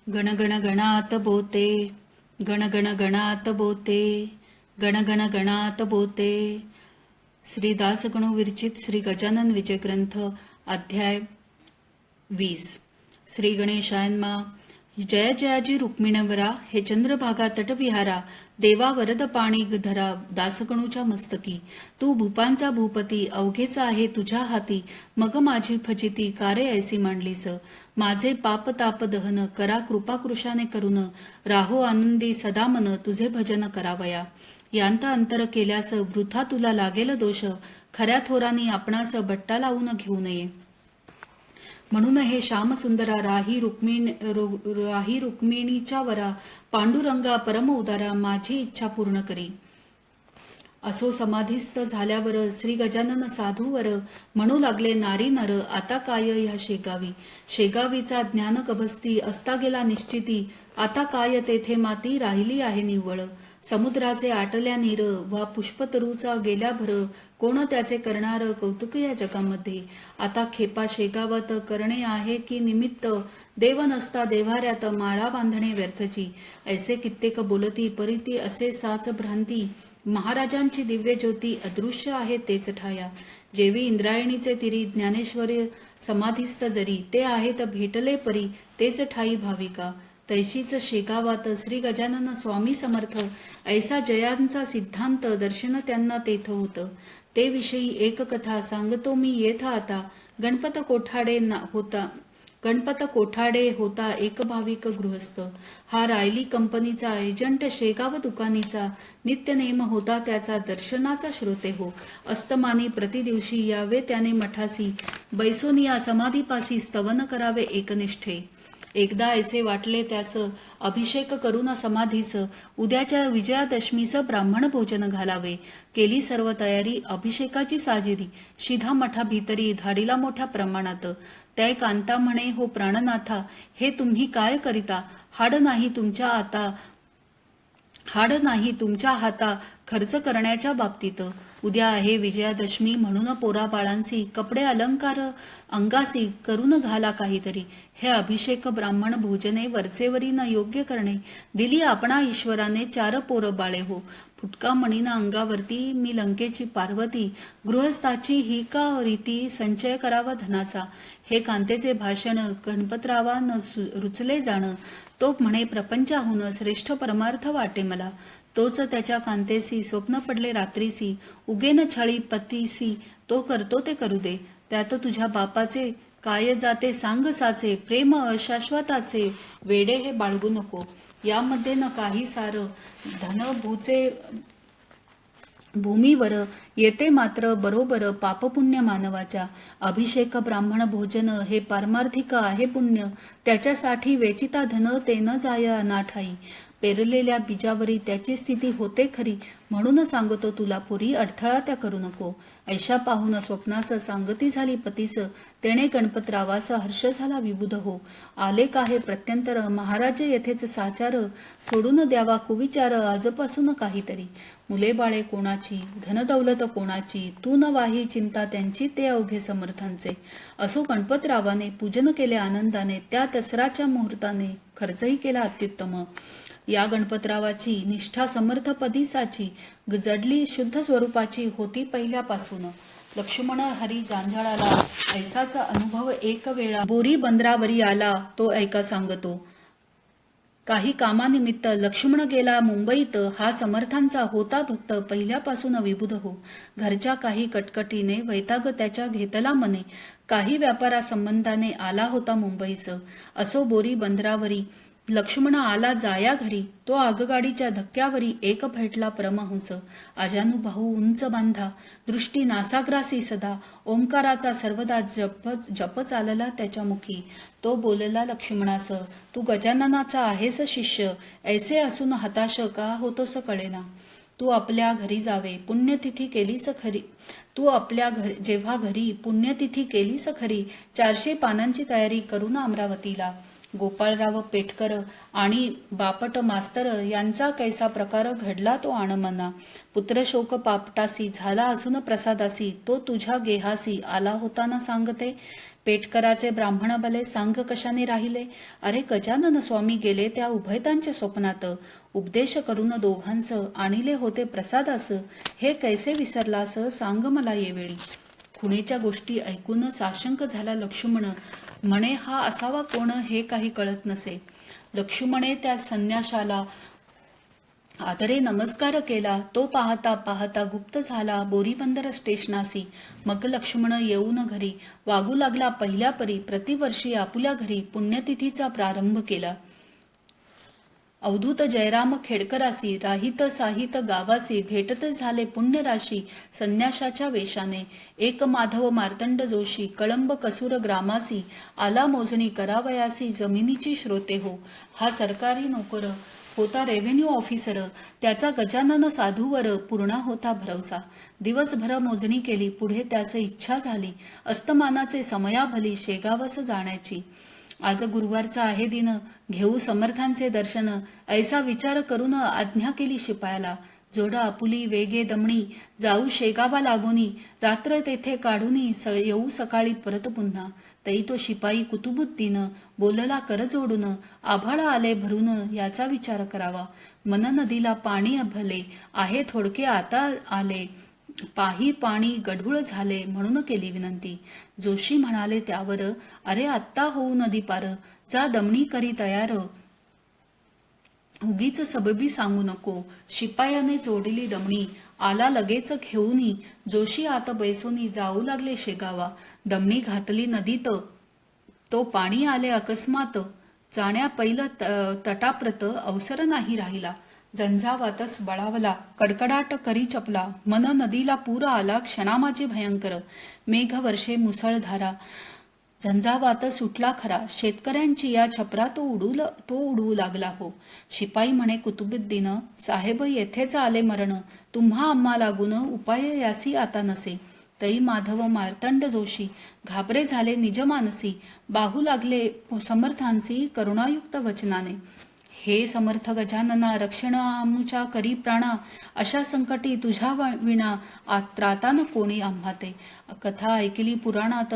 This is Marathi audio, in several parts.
गण गण गणात बोते, गण गण गणात बोते, गण गण गणात बोते. श्री दासगणो विरचित श्री गजानन विजय ग्रंथ अध्याय 20. श्री गणेशाय नमः. जय जयाजी रुक्मिणवरा, हे चंद्रभागा तटविहारा, देवा वरद पाणी धरा दासगणूच्या मस्तकी. तू भूपांचा भूपती, अवघेचा आहे तुझ्या हाती, मग माझी फजिती कारे ऐसी मांडलीस. माझे पाप ताप दहन करा कृपा कृशाने करून, राहो आनंदी सदा मन तुझे भजन करावया. यांत अंतर केल्यास वृथा तुला लागेल दोष, खऱ्या थोरानी आपणास बट्टा लावून घेऊ नये. म्हणून हे श्यामसुंदरा राही रुक्मिणीच्या वरा, पांडुरंगा परम उदारा माझी इच्छा पूर्ण करी. असो समाधीस्थ झाल्यावर श्री गजानन साधूवर म्हणू लागले, नारी नर आता काय ह्या शेगावी. शेगावीचा ज्ञान गभस्ती असता गेला निश्चिती, आता काय तेथे माती राहिली आहे निव्वळ. समुद्राचे आटल्या नीर वा पुष्पतरूचा गेल्या भर, कोण त्याचे करणार कौतुक या जगामध्ये. आता खेपा शेगावात करणे आहे की निमित्त, देव नसता देव्हाऱ्यात माळा बांधणे व्यर्थची. ऐसे कित्येक बोलती परिती असे साच भ्रांती, महाराजांची दिव्य ज्योती अदृश्य आहे तेच ठाया. जेवी इंद्रायणीचे तिरी ज्ञानेश्वरी समाधीस्थ जरी, ते आहेत भेटले परी तेच ठाई भाविका. तैशीच शेगावात श्री गजानन स्वामी समर्थ, ऐसा जयांचा सिद्धांत दर्शन त्यांना तेथ होतं. ते विषयी एक कथा सांगतो मी येथ आता. गणपत कोठाडे होता एक भाविक गृहस्थ. हा रायली कंपनीचा एजंट शेगाव दुकानीचा, नित्य नेम होता त्याचा दर्शनाचा श्रोते हो. अस्तमानी प्रतिदिवशी यावे त्याने मठासी, बैसोनिया समाधीपासी स्तवन करावे एकनिष्ठे. एकदा ऐसे वाटले त्यास अभिषेक करून समाधीस, उद्याच्या विजयादशमीस ब्राह्मण भोजन घालावे. केली सर्व तयारी अभिषेकाची साजिरी, शिधा मठा भीतरी धाडीला मोठ्या प्रमाणात. त्या कांता म्हणे, हो प्राणनाथा, हे तुम्ही काय करिता. हाड नाही तुमच्या हाता खर्च करण्याच्या बाबतीत. उद्या आहे विजयादशमी, म्हणून पोरा बाळांसी कपडे अलंकार अंगासी करून घाला काहीतरी. हे अभिषेक ब्राह्मण भोजने वरचेवरी न योग्य करणे. दिली आपणा ईश्वराने 4 पोर बाळे हो. फुटका मणीना अंगावरती मी लंकेची पार्वती, गृहस्थाची ही का रीती संचय करावा धनाचा. हे कांतेचे भाषण गणपतरावा न रुचले जाण, तो म्हणे प्रपंचाहून श्रेष्ठ परमार्थ वाटे मला. तोच त्याच्या कांतेसी स्वप्न पडले रात्रीसी, उगेन छळी पतीसी तो करतो ते करू दे. त्यात तुझ्या बापाचे काय जाते सांग साचे, प्रेम अशाश्वताचे वेडे हे बाळगू नको. यामध्ये न काही सार धनभूचे भूमीवर, येते मात्र बरोबर पापपुण्य मानवाच्या. अभिषेक ब्राह्मण भोजन हे पारमार्थिक आहे पुण्य, त्याच्यासाठी वेचिता धन ते न जाय अनाठाई. पेरलेल्या बीजावरी त्याची स्थिती होते खरी, म्हणून सांगतो तुला पुरी अडथळा त्या करू नको. ऐशा पाहून स्वप्नास सांगती झाली पतीस, तेणे गणपतरावास हर्ष झाला विबुध हो. आले काहे प्रत्यंतर महाराज येथेच साचार, सोडून द्यावा कुविचार आजपासून काहीतरी. मुले बाळे कोणाची, धनदौलत कोणाची, तू न वाही चिंता त्यांची ते अवघे समर्थांचे. असो गणपतरावाने पूजन केले आनंदाने, त्या दसराच्या मुहूर्ताने खर्चही केला अत्युत्तम. या गणपतरावाची निष्ठा समर्थपदीसाची, जडली शुद्ध स्वरूपाची होती पहिल्यापासून. लक्ष्मण हरी जांजाळाला ऐसाचा अनुभव एक वेळा बोरी बंदरावरी आला, तो ऐका सांगतो. काही कामानिमित्त लक्ष्मण गेला मुंबईत, हा समर्थांचा होता भक्त पहिल्यापासून विबुध हो. घरच्या काही कटकटीने वैताग त्याच्या घेतला मने, काही व्यापारासंबंधाने आला होता मुंबईस. असो बोरी बंदरावरी लक्ष्मण आला जाया घरी, तो आगगाडीच्या धक्क्यावरी एक भेटला परमहंस. अजानुभाऊ उंच बांधा, दृष्टी नासाग्रासी सदा, ओंकाराचा सर्वदा जप चालला त्याच्या मुखी. तो बोलला लक्ष्मणास, तू गजाननाचा आहेस शिष्य, ऐसे असून हताश का होतोस कळेना. तू आपल्या घरी जावे पुण्यतिथी केलीस खरी, जेव्हा घरी पुण्यतिथी केलीस खरी, 400 पानांची तयारी करून अमरावतीला. गोपाळराव पेटकर आणि बापट मास्तर यांचा कैसा प्रकार घडला तो आणमना. पुत्रशोक पापटासी झाला असून प्रसादासी, तो तुझ्या गेहासी आला होता ना सांगते. पेटकराचे ब्राह्मण भले सांग कशाने राहिले. अरे गजानन स्वामी गेले त्या उभयतांच्या स्वप्नात. उपदेश करून दोघांचं आणिले होते प्रसादास. हे कैसे विसरलास सांग मला येवेळी. खुणेच्या गोष्टी ऐकून साशंक झाला लक्ष्मण. म्हणे हा असावा कोण हे काही कळत नसे. लक्ष्मणे त्या संन्याशाला आदरे नमस्कार केला. तो पाहता पाहता गुप्त झाला बोरीबंदर स्टेशनासी. मग लक्ष्मण येऊन घरी वागू लागला पहिल्या परी. प्रतिवर्षी आपुल्या घरी पुण्यतिथीचा प्रारंभ केला. अवधूत जयराम खेडकरासी राहित साहित गावासी भेटत झाले पुण्यराशी संन्याशाच्या वेशाने. एक माधव मार्तंड जोशी कळंब कसूर ग्रामासी आला मोजणी करावयासी जमिनीची श्रोते हो. हा सरकारी नोकर होता रेव्हेन्यू ऑफिसर. त्याचा गजानन साधूवर पूर्ण होता भरवसा. दिवसभर मोजणी केली. पुढे त्यास इच्छा झाली अस्तमानाचे समयाभली शेगावस जाण्याची. आज गुरुवारचा आहे दिन घेऊ समर्थांचे दर्शन. ऐसा विचार करून आज्ञा केली शिपायाला. जोडा आपुली वेगे दमणी जाऊ शेगावा लागोनी. रात्र तेथे काढूनी येऊ सकाळी परत पुन्हा. तई तो शिपाई कुतुबुद्दीन बोलला कर जोडून. आभाळ आले भरून याचा विचार करावा. मन नदीला पाणी भले आहे थोडके आता आले. पाही पाणी गढूळ झाले म्हणून केली विनंती. जोशी म्हणाले त्यावर अरे आत्ता होऊ नदी पार. जा दमणी करी तयार. उगीच सबबी सांगू नको. शिपायाने जोडली दमणी आला लगेच घेऊनी. जोशी आत बैसोनी जाऊ लागले शेगावा. दमणी घातली नदीत तो पाणी आले अकस्मात. जाण्या पहिलं तटाप्रत अवसर नाही राहिला. झंझावातच बळावला कडकडाट करी चपला. मन नदीला पूर आला क्षणामाजी भयंकर. मेघ वर्षे मुसळधारा झंझावात सुटला खरा. शेतकऱ्यांची या छपरा तो उडवू लागला हो. शिपाई म्हणे कुतुबुद्दीन साहेब येथेच आले मरण. तुम्हा आम्हा लागून उपाय यासी आता नसे. तई माधव मार्तंड जोशी घाबरे झाले निजमानसी. बाहू लागले समर्थांसी करुणायुक्त वचनाने. हे समर्थ गजानना रक्षण आमुच्या करी प्राणा. अशा संकटी तुझ्या विना त्रातान कोणी आम्हाते. कथा ऐकली पुराणात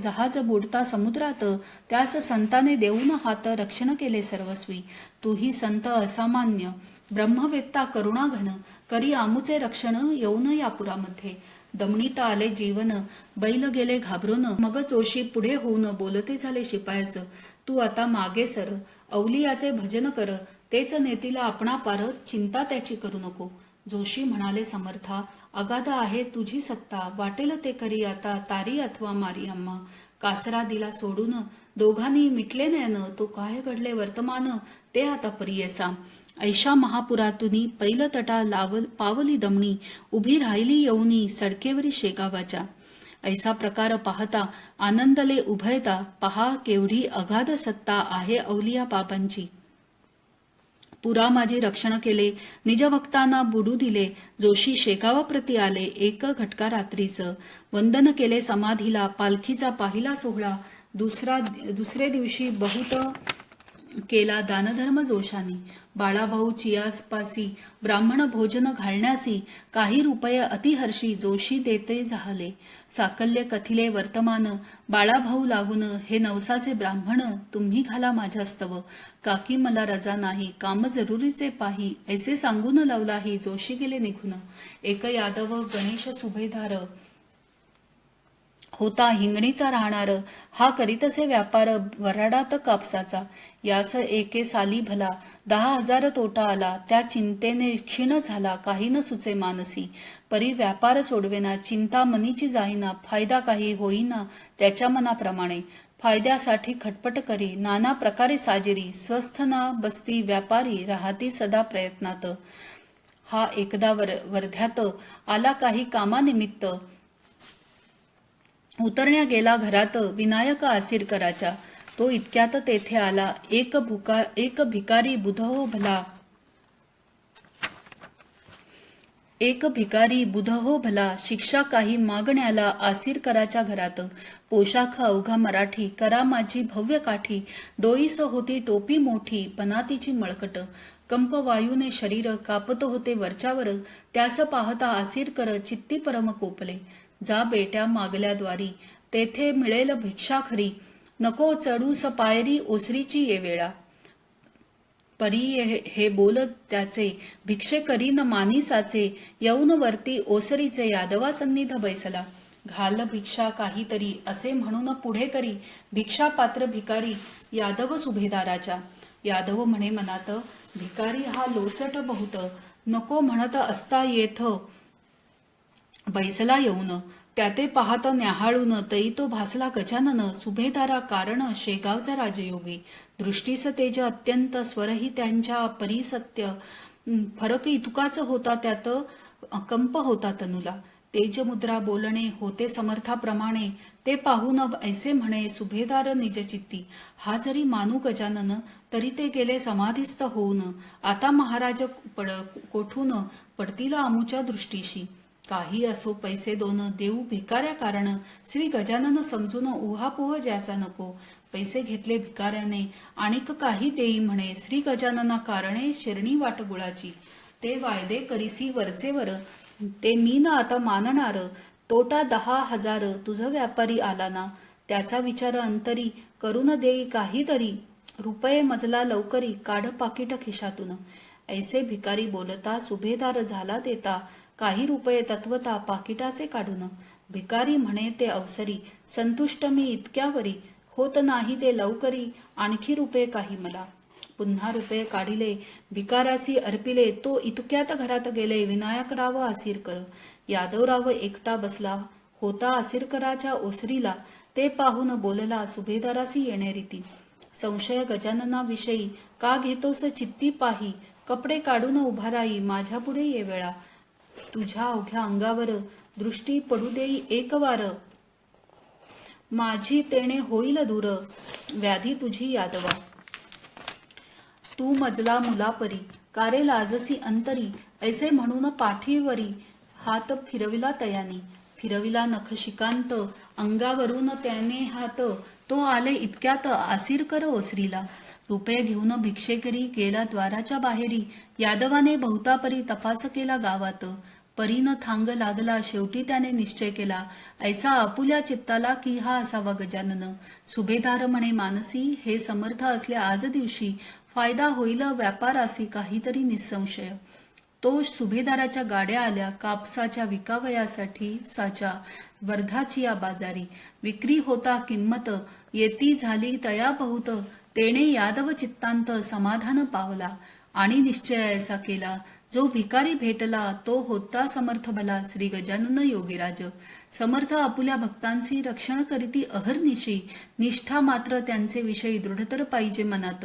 जहाज बुडता समुद्रात. त्यास संताने देऊन हात रक्षण केले सर्वस्वी. तूही संत असामान्य ब्रह्मवेत्ता करुणा घन. करी आमुचे रक्षण येऊन या पुरामध्ये. दमणीत आले जीवन बैल गेले घाबरून. मग जोशी पुढे होऊन बोलते झाले शिपायास. तू आता मागे सर अवलियाचे भजन कर. तेच नेतीला आपणा पार चिंता त्याची करू नको. जोशी म्हणाले समर्था अगाध आहे तुझी सत्ता. वाटेल ते करी आता तारी अथवा मारी आम्हा. कासरा दिला सोडून दोघांनी मिटले नयन. तो काय घडले वर्तमान ते आता परियसा. ऐशा महापुरातुनी पैल तटा पावली दमणी. उभी राहिली येऊनी सडकेवरी शेगावाच्या. ऐसा प्रकार पाहता आनंदले उभयता. पहा केवढी अगाध सत्ता आहे अवलिया बाबांची. पुरा माझे रक्षण केले निजभक्तांना बुडू दिले. जोशी शेगावाप्रती आले एक घटका रात्रीच. वंदन केले समाधीला. पालखीचा पाहिला सोहळा. दुसरे दिवशी बहुत केला दानधर्म जोशाने. बाळाभाऊ चियासपासी ब्राह्मण भोजन घालण्यासी. काही रुपये अतिहर्षी जोशी देते झाले. साकल्य कथिले वर्तमान बाळाभाऊ लागून. हे नवसाचे ब्राह्मण तुम्ही घाला माझ्यास्तव. काकी मला रजा नाही काम जरुरीचे पाही. ऐसे सांगून लवलाही जोशी गेले निघून. एक यादव गणेश सुभेदार होता हिंगणीचा राहणार. हा करीतसे व्यापार वराडात कापसाचा. यास एके साली भला 10,000 तोटा आला. त्या चिंतेने क्षीण झाला काही न सुचे मानसी. परी व्यापार सोडवेना चिंता मनीची जाईना. फायदा काही होईना त्याच्या मनाप्रमाणे. फायद्यासाठी खटपट करी नाना प्रकारे साजिरी. स्वस्थ ना बसती व्यापारी राहती सदा प्रयत्नात. हा एकदा वर्ध्यात आला काही कामानिमित्त. उतरण्या गेला घरात विनायक आसिरकराच्या. तो इतक्यात तेथे आला एक भिकारी बुधहो भला. एक भिकारी बुधहो भला. शिक्षा काही मागण्याला आसिरकराच्या घरात. पोशाख अवघा मराठी करा माझी भव्य काठी. डोईस होती टोपी मोठी पनातीची मळकट. कंप वायूने शरीर कापत होते वरच्यावर. त्यास पाहता आसिरकर चित्ती परम कोपले. जा बेट्या मागल्या द्वारी तेथे मिळेल भिक्षा खरी, नको चढूस पायरी ओसरीची ये वेळा. परी हे बोलत त्याचे, भिक्षे करीन मानिसाचे, येऊन वरती ओसरीचे यादवा सन्निध बैसला. घाल भिक्षा काहीतरी असे म्हणून पुढे करी, भिक्षा पात्र भिकारी यादव सुभेदाराच्या. यादव म्हणे मनात, भिकारी हा लोचट बहुत, नको म्हणत असता येथ बैसला येऊन. त्याते पाहत न्याहाळून तई तो भासला गजानन, सुभेदारा कारण शेगावचा राजयोगी. दृष्टीस तेज अत्यंत, स्वरही त्यांच्या परिसत्य, फरक इतकाच होता त्यात कंप होता तनुला. तेजमुद्रा बोलणे होते समर्थाप्रमाणे, ते पाहून ऐसे म्हणे सुभेदार निजचित्ती, हा जरी मानू गजानन, तरी ते गेले समाधिस्थ होऊन. आता महाराज कोठून पडतील आमुच्या दृष्टीशी. काही असो पैसे दोन, देऊ भिकाऱ्या कारण, श्री गजानन समजून उहापोह ज्याचा नको. पैसे घेतले भिकाऱ्याने, आणिक काही देई म्हणे, श्री गजानना कारणे शिरणी वाट गुळाची. ते वायदे करीसी वरचेवर, ते मी न आता मानणार. तोटा 10,000 तुझ व्यापारी आला ना, त्याचा विचार अंतरी, करून देई काहीतरी. रुपये मजला लवकरी, काढ पाकिट खिशातून. ऐसे भिकारी बोलता सुभेदार झाला देता, काही रुपये तत्वता पाकिटाचे काढून. भिकारी म्हणे ते अवसरी, संतुष्ट मी इतक्यावरी, होत नाही ते लवकरी, आणखी रुपये काही मला. पुन्हा रुपये काढिले, भिकारासी अर्पिले, तो इतक्यात घरात गेले विनायकराव आसिरकर. यादवराव एकटा बसला होता आसिरकराच्या ओसरीला. ते पाहून बोलला सुभेदारासी येणे रीती, संशय गजाननाविषयी का घेतोस चित्ती पाही. कपडे काढून उभा राही, माझ्या पुढे ये वेळा. तुझ्या अवघ्या अंगावर दृष्टी पडू देई एक वार, माझी तेणे होईल दूर, व्याधी तुझी यादवा. तू मजला मुलापरी, कारे लाजसी अंतरी. ऐसे म्हणून पाठीवरी हात फिरविला तयानी. फिरविला नखशिकांत, अंगावरून त्याने हात, तो आले इतक्यात आसिरकर ओसरीला. रुपये घेऊन भिक्षेकरी गेला द्वाराच्या बाहेरी. यादवाने बहुतापरी तपास केला गावात. परीन थांग लागला, शेवटी त्याने निश्चय केला, ऐसा आपुल्या चित्ताला की हा असावा गजानन. सुभेदार म्हणे मानसी, हे समर्थ असले आज दिवशी, फायदा होईल व्यापारासी काहीतरी निसंशय. तो सुभेदाराच्या गाड्या आल्या, कापसाच्या विकावयासाठी साच्या, वर्धाची या बाजारी. विक्री होता किंमत, येती झाली तया बहुत. तेने यादव चित्तांत समाधान पावला, आणि निश्चय ऐसा केला, जो भिकारी भेटला तो होता समर्थ भला, श्री गजानन योगीराज. समर्थ आपुल्या भक्तांची रक्षण करीती अहर्निशी, निष्ठा मात्र त्यांचे विषयी दृढतर पाहिजे मनात.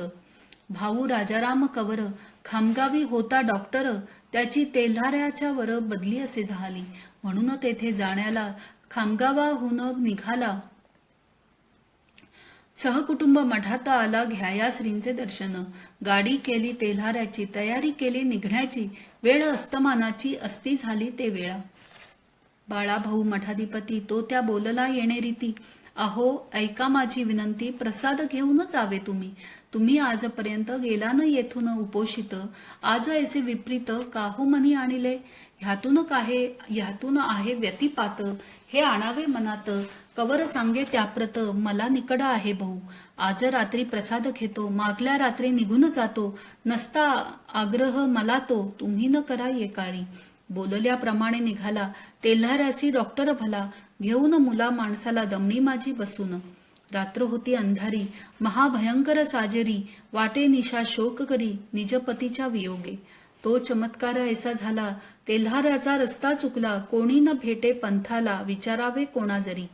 भाऊ राजाराम कवर खामगावी होता डॉक्टर, त्याची तेल्हाऱ्याच्या वर बदली असे झाली, म्हणून तेथे जाण्याला खामगावाहून निघाला. सहकुटुंब मठात आला, घ्याया श्रींचे दर्शन. गाडी केली तेल्हाऱ्याची, तयारी केली निघण्याची, वेळ अस्तमानाची असती झाली ते वेळा. बाळाभाऊ मठाधिपती तो त्या बोलला येणे रीती, अहो ऐका माझी विनंती, प्रसाद घेऊनच आवे तुम्ही. तुम्ही आजपर्यंत गेला न येथून उपोषित, आज ऐसे विपरीत काहू मनी आणिले. ह्यातून आहे व्यतिपात, हे आणावे मनात. कवर सांगे त्याप्रत, मला निकड आहे भाऊ. आज रात्री प्रसाद घेतो, मागल्या रात्री निघून जातो. नसता आग्रह मला तो, तुम्ही न करा ये काळी. बोलल्याप्रमाणे निघाला तेल्हाऱ्यासी डॉक्टर भला, घेऊन मुला माणसाला दमणी माझी बसून. रात्र होती अंधारी, महाभयंकर साजेरी, वाटे निशा शोक करी निजपतीच्या वियोगे. तो चमत्कार ऐसा झाला, तेल्हाऱ्याचा रस्ता चुकला, कोणी न भेटे पंथाला, विचारावे कोणा जरी.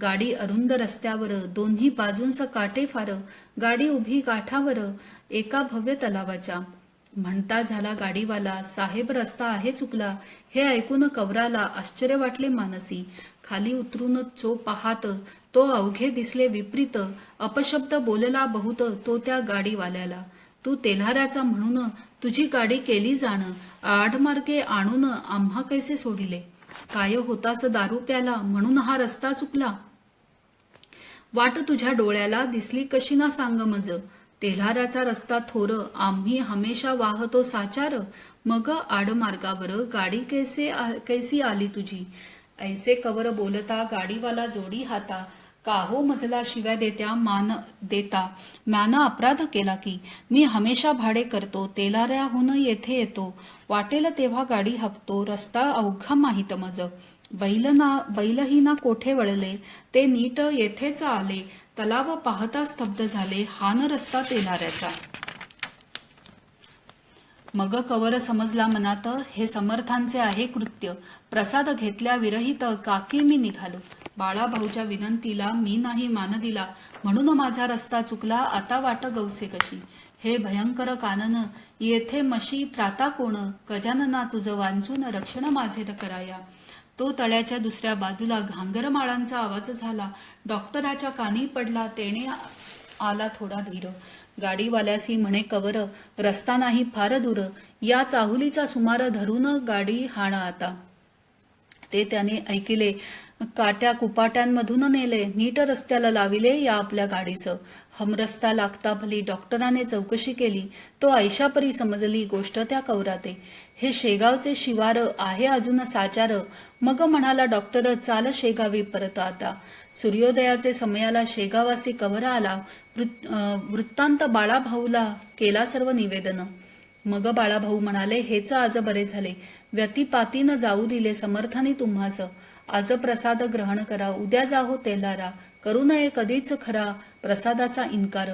गाडी अरुंद रस्त्यावर, दोन्ही बाजूंस काटे फार, गाडी उभी काठावर एका भव्य तलावाच्या. म्हणता झाला गाडीवाला, साहेब रस्ता आहे चुकला. हे ऐकून कवराला आश्चर्य वाटले मानसी. खाली उतरून चो पाहात, तो अवघे दिसले विपरीत. अपशब्द बोलला बहुत तो त्या गाडीवाल्याला. तू तेल्हाऱ्याचा म्हणून तुझी गाडी केली जाण, आडमार्गे आणून आम्हा कैसे सोडिले. काय होतास दारू प्याला, म्हणून हा रस्ता चुकला. वाट तुझ्या डोळ्याला दिसली कशी ना सांग मज. तेल्हाऱ्याचा रस्ता थोर, आम्ही हमेशा वाहतो साचार. मग आडमार्गावर गाडी कैसी आली तुझी. ऐसे कवर बोलता गाडीवाला जोडी हाता, काहो मजला शिव्या देता म्यानं अपराध केला की. मी हमेशा भाडे करतो, तेलाऱ्याहून येथे येतो, वाटेल तेव्हा गाडी हाकतो, रस्ता अवघा माहीत मज. बैलही ना कोठे वळले, ते नीट येथेच आले, तलाव पाहता स्तब्ध झाले, हान रस्ता तेलाऱ्याचा. मग कवर समजला मनात, हे समर्थांचे आहे कृत्य. प्रसाद घेतल्या विरहित काकी मी निघालो. बाळाभाऊच्या विनंतीला मी नाही मान दिला, म्हणून माझा रस्ता चुकला, आता वाट गवसे कशी. हे भयंकर कानन, येथे मशी त्राता कोण, गजानना तुझं वांचून रक्षण माझे कराया. तो तळ्याच्या दुसऱ्या बाजूला घांगरमाळांचा आवाज झाला. डॉक्टराच्या कानी पडला, तेने आला थोडा धीर. गाडीवाल्यासी म्हणे कवर, रस्ता नाही फार दूर, या चाहुलीचा सुमार धरून गाडी हाणा आता. ते त्याने ऐकिले, काट्या कुपाट्यांमधून नेले, नीट रस्त्याला लाविले या आपल्या गाडीचं. हमरस्ता लागता भली डॉक्टराने चौकशी केली, तो ऐशापरी समजली गोष्ट त्या कवराते. हे शेगावचे शिवार आहे अजून साचार. मग म्हणाला डॉक्टर, चाल शेगावी परत आता. सूर्योदयाचे समयाला शेगावासी कवर आला. वृत्तांत बाळाभाऊला केला सर्व निवेदन. मग बाळाभाऊ म्हणाले, हेच आज बरे झाले, व्यतिपातीनं जाऊ दिले समर्थानी तुम्हाच. आज प्रसाद ग्रहण करा, उद्या जाहो तेलारा, करू नये कधीच खरा प्रसादाचा इन्कार.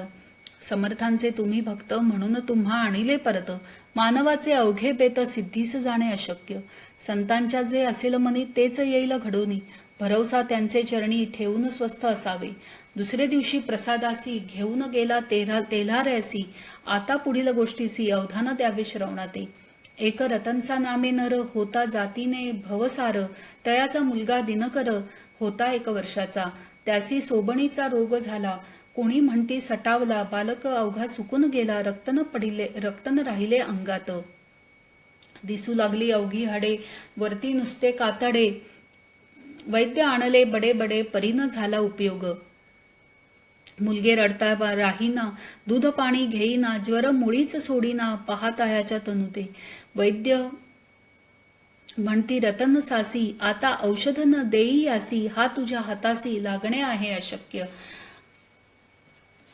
समर्थांचे तुम्ही भक्त, म्हणून तुम्हा आणिले परत. मानवाचे अवघे बेत सिद्धीस जाणे अशक्य. संतांच्या जे असेल मनी तेच येईल घडोनी. भरवसा त्यांचे चरणी ठेवून स्वस्थ असावे. दुसरे दिवशी प्रसादासी घेऊन गेला तेल्हाऱ्यासी. आता पुढील गोष्टीसी अवधान द्यावे श्रवणाते. एक रतनचा नामे नर, होता जातीने भवसार. तयाचा मुलगा दिनकर होता 1 वर्षाचा. त्यासी सोबणीचा रोग झाला. कोणी म्हणती सटावला. बालक अवघा सुकून गेला, रक्तन राहिले अंगात. दिसू लागली अवघी हाडे, वरती नुसते कातडे. वैद्य आणले बडे बडे, परीन झाला उपयोग. मुलगे रडता राहीना, दूध पाणी घेईना, ज्वर मुळीच सोडीना, पाहतायाच्या तनुते. वैद्य म्हणती रतन सासी, आता औषध न देई यासी, हा तुझ्या हातासी लागणे आहे अशक्य.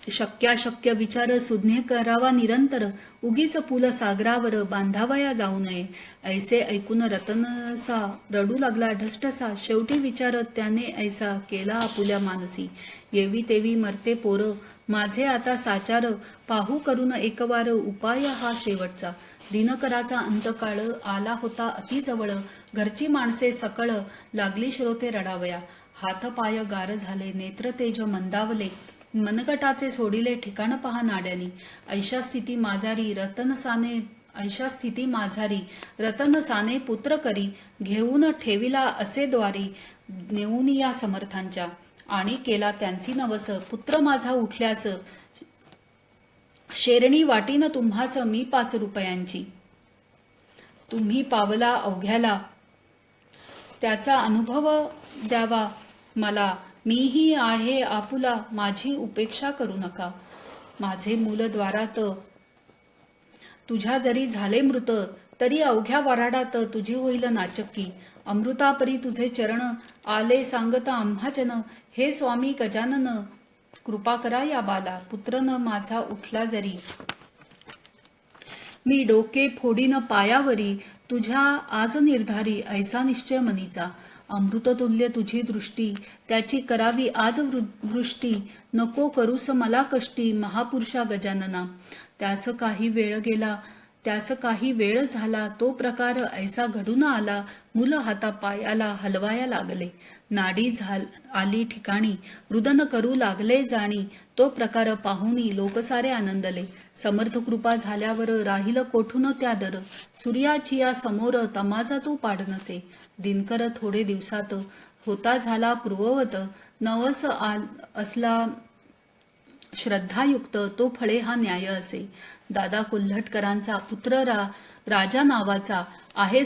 शक्याशक्य विचार सुज्ञे करावा निरंतर, उगीच पुल सागरावर बांधावया जाऊ नये. ऐसे ऐकून रतनसा रडू लागला ढसढसा. शेवटी विचार त्याने ऐसा केला आपुल्या मानसी, येवी तेवी मरते पोर, माझे आता साचार. पाहू करून एकवार उपाय हा शेवटचा. दिनकराचा अंतकाळ आला होता अति जवळ. घरची माणसे सकळ लागली श्रोते रडावया. हात पाय गार झाले, नेत्र तेज मंदावले, मनगटाचे सोडिले ठिकाण पहा नाड्यानी. ऐशा स्थिती माझारी रतनसाने पुत्र करी, घेऊन ठेविला असे द्वारी, नेऊन या समर्थांच्या. आणि केला त्यांची नवस, पुत्र माझा उठल्यास, शेरणी वाटीन तुम्हास मी 5 रुपयांची. तुम्ही पावला अवघ्याला, त्याचा अनुभव द्यावा मला. मीही आहे आपुला, माझी उपेक्षा करू नका. माझे मूल द्वारात तुझ्या जरी झाले मृत, तरी अवघ्या वराडात तुझी होईल नाचक्की. अमृतापरी तुझे चरण आले सांगता आम्हाजन. हे स्वामी गजानन, कृपा करा या बाला. पुत्र न माझा उठला जरी, मी डोके फोडीन पायावरी. तुझ्या आज निर्धारी ऐसा निश्चय मनीचा. अमृततुल्य तुझी दृष्टी, त्याची करावी आज वृष्टी. नको करूस मला कष्टी, महापुरुषा गजानना. त्यास काही वेळ झाला, तो प्रकार ऐसा घडून आला. मुल हाता पायाला हलवाया लागले, नाडी आली ठिकाणी, रुदन करू लागले जाणी. तो प्रकार पाहुनी लोक सारे आनंदले. समर्थ कृपा झाल्यावर राहिल कोठून त्या दर. सूर्याची या समोर तमाजा तो पाड नसे. दिनकर थोडे दिवसात होता झाला पूर्ववत. नवस असला श्रद्धायुक्त, तो फळे हा न्याय असे. दादा कोल्हटकरांचा पुत्र राजा नावाचा आहे.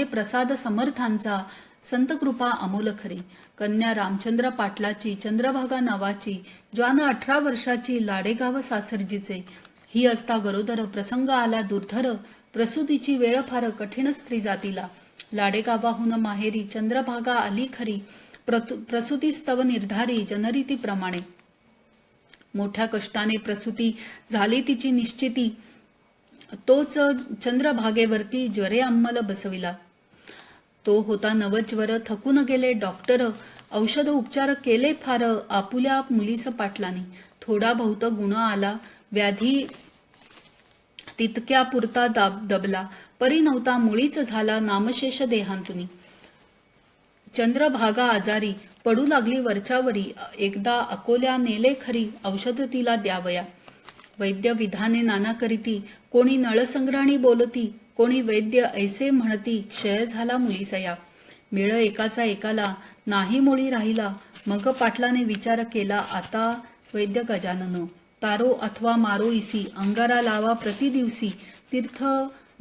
प्रसाद समर्थांचा, संतकृपा अमोल खरी. कन्या रामचंद्र पाटलाची, चंद्रभागा नावाची, ज्वान 18 वर्षाची, लाडेगाव सासरजीचे. ही असता गरोदर, प्रसंग आला दुर्धर. प्रसूतीची वेळ फार कठीण स्त्री जातीला. लाडेगावाहून माहेरी चंद्रभागा आली खरी. प्रसूतीस्तव निर्धारी जनरीतीप्रमाणे. मोठ्या कष्टाने प्रसूती झाली तिची निश्चिती. तोच चंद्रभागेवरती ज्वरे अंमल बसविला. तो होता नवज्वर. थकून गेले डॉक्टर. औषध उपचार केले फार. आपुल्या मुलीस पाटलाने. थोडा बहुत गुण आला. व्याधी तितक्या पुरता दबला. परी नव्हता मुळीच झाला नामशेष देहांतुनी. चंद्रभागा आजारी पडू लागली वरच्यावरी. एकदा अकोल्या नेले खरी. औषध तिला द्यावया. वैद्य विधाने नाना करीती. कोणी नळसंग्रहणी बोलती. कोणी वैद्य ऐसे म्हणती. क्षय झाला मुलीसया. मेळ एकाचा एकाला नाही मुळी राहिला. मग पाटलाने विचार केला. आता वैद्य गजानन तारो अथवा मारो इसी. अंगारा लावा प्रतिदिवसी. तीर्थ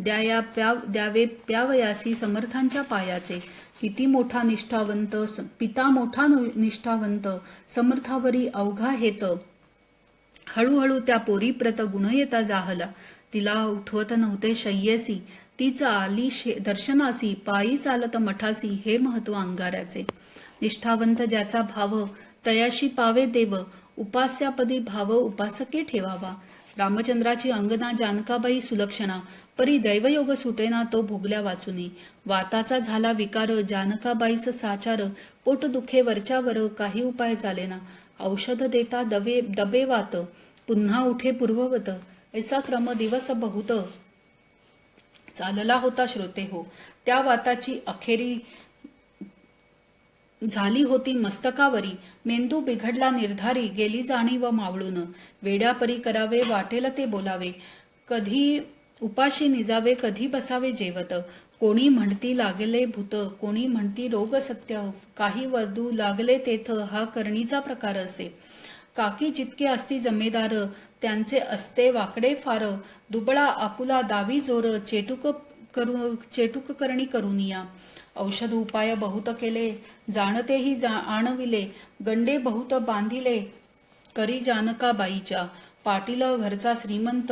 द्यावे प्यावयासी समर्थांच्या पायाचे. किती मोठा निष्ठावंत पिता मोठा निष्ठावंत समर्थावरी अवघा हेत. हळूहळू त्या पोरीप्रत गुण येता जाहला. तिला उठवत नव्हते शय्येसी. तीच आली दर्शनासी. पायी चालत मठासी. हे महत्व अंगाऱ्याचे. निष्ठावंत ज्याचा भाव तयाशी पावे देव. उपास्यापदी भाव उपासके ठेवावा. रामचंद्राची अंगना जानकाबाई सुलक्षणा. परी दैवयोग सुटेना तो भोगल्या वाचुनी. वाताचा झाला विकार. जानकाबाईच साचार. पोट दुखे वरच्यावर काही उपाय झालेना. औषध देता दबे वात. पुन्हा उठे पूर्ववत. ऐसा क्रम दिवस बहुत चालला होता श्रोते हो. त्या वाताची अखेरी झाली होती मस्तकावरी. मेंदू बिघडला निर्धारी. गेली जाणीव मावळून. वेड्यापरी करावे वाटेल ते बोलावे. कधी उपाशी निजावे कधी बसावे जेवत. कोणी म्हणती लागले भूत. कोणी म्हणती रोग सत्य. काही वधू लागले तेथ. हा करणीचा प्रकार असे. काकी जितके असती जमेदार. त्यांचे असते वाकडे फार. दुबळा आपुला दावी जोर. चेटूक करणी करुनिया. औषध उपाय बहुत केले. जाणतेही आणविले. गंडे बहुत बांधिले. करी जानकाबाईच्या. पाटील घरचा श्रीमंत.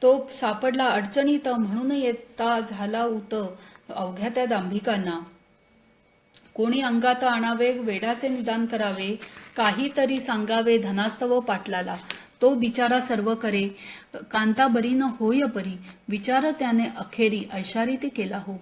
तो सापडला अडचणीत. म्हणून येता झाला उत अवघ्या त्या दांभिकांना. कोणी अंगात आणावे. वेडाचे निदान करावे. काहीतरी सांगावे धनास्तव पाटलाला. तो बिचारा सर्व करे. कांता बरी न होय परी. विचार त्याने अखेरी ऐशारीती केला हो.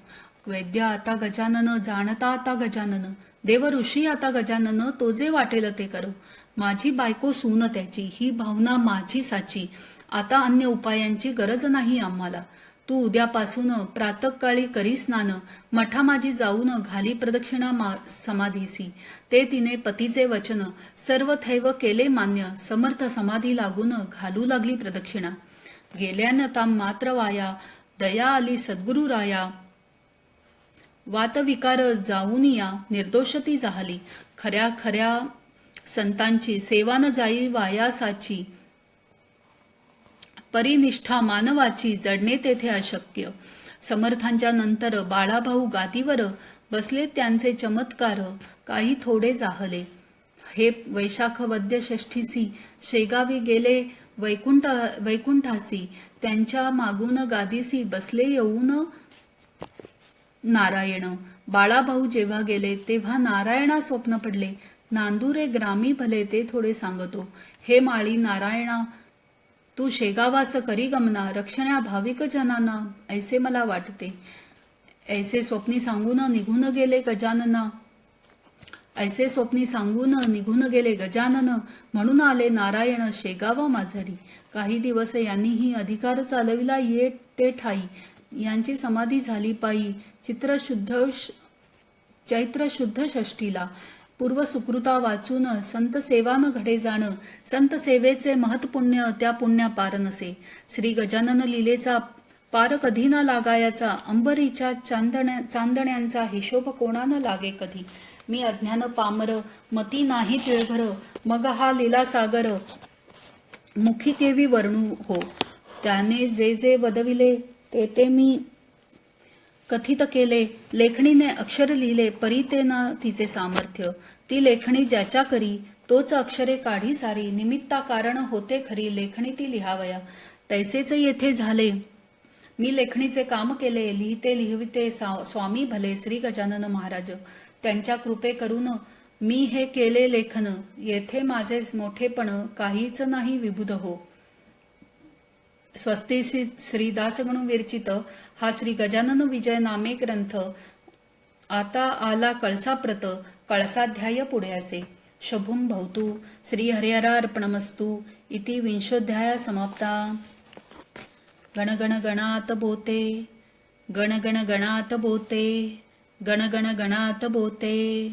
वैद्य आता गजानन. जाणता आता गजानन. देव ऋषी आता गजानन. तो जे वाटेल ते करो. माझी बायको सून त्याची. ही भावना माझी साची. आता अन्य उपायांची गरज नाही आम्हाला. तू उद्यापासून प्रातःकाळी करी स्नान. मठा माझी जाऊन घाली प्रदक्षिणा समाधीसी. ते तिने पतीचे वचन सर्व थैव केले मान्य. समर्थ समाधी लागून घालू लागली प्रदक्षिणा. गेल्यान ताम मात्र वाया. दया आली सद्गुरु राया. वातविकार जाऊन या. निर्दोषती जाहली. खऱ्या खऱ्या संतांची सेवा न जाई वायासाची. परिनिष्ठा मानवाची. जडणे तेथे अशक्य. समर्थांच्या नंतर बाळाभाऊ गादीवर बसले. त्यांचे चमत्कार काही थोडे जाहले. हे वैशाख वद्य षष्ठीसी. शेगावी गेले वैकुंठासी. त्यांच्या मागून गादीसी बसले येऊन नारायण. बाळाभाऊ जेव्हा गेले तेव्हा नारायणा स्वप्न पडले. नांदुरे ग्रामी भले ते थोडे सांगतो. हे माळी नारायणा तू शेगावास करी गमना. रक्षण्या भाविक जनांना ऐसे मला वाटते. ऐसे स्वप्नी सांगून निघून गेले गजानना. ऐसे स्वप्नी सांगून निघून गेले गजानन. म्हणून आले नारायण शेगावा माझरी. काही दिवस यांनीही अधिकार चालविला ये ते ठाई. यांची समाधी झाली पायी. चैत्र शुद्ध षष्टीला. पूर्व सुकृता वाचून संत सेवा न घडे जाण. संत सेवेचे महत्पुण्य त्या पुण्या पार नसे. श्री गजानन लीलेचा पार कधी न लागायचा. अंबरीच्या चांदण्यांचा हिशोब कोणानं लागे कधी. मी अज्ञान पामर मती नाही तिळभर. मग हा लीला सागर मुखी केवी वर्णू हो. त्याने जे जे वदविले ते ते मी कथित केले. लेखणीने अक्षर लिहिले परी ते ना तिचे सामर्थ्य. ती लेखणी ज्याच्या करी तोच अक्षरे काढी सारी. निमित्ता कारण होते खरी. लेखणी ती लिहावया तैसेच येथे झाले. मी लेखणीचे काम केले. लिहिते लिहिते स्वामी भले श्री गजानन महाराज. त्यांच्या कृपे करून मी हे केले लेखन, येथे माझे मोठेपण काहीच नाही विबुध हो. स्वस्ती श्री दासगणू विरचित हा श्री गजानन विजय नामे ग्रंथ आता आला कळसाप्रत. कळसाध्याय पुढे असे. शुभम भवतु. श्री हरिहरा अर्पणमस्तु. इति विंशोध्याय समाप्ता. गण गण गणात बोते, गण गण गणात बोते, गण गण गणात बोते.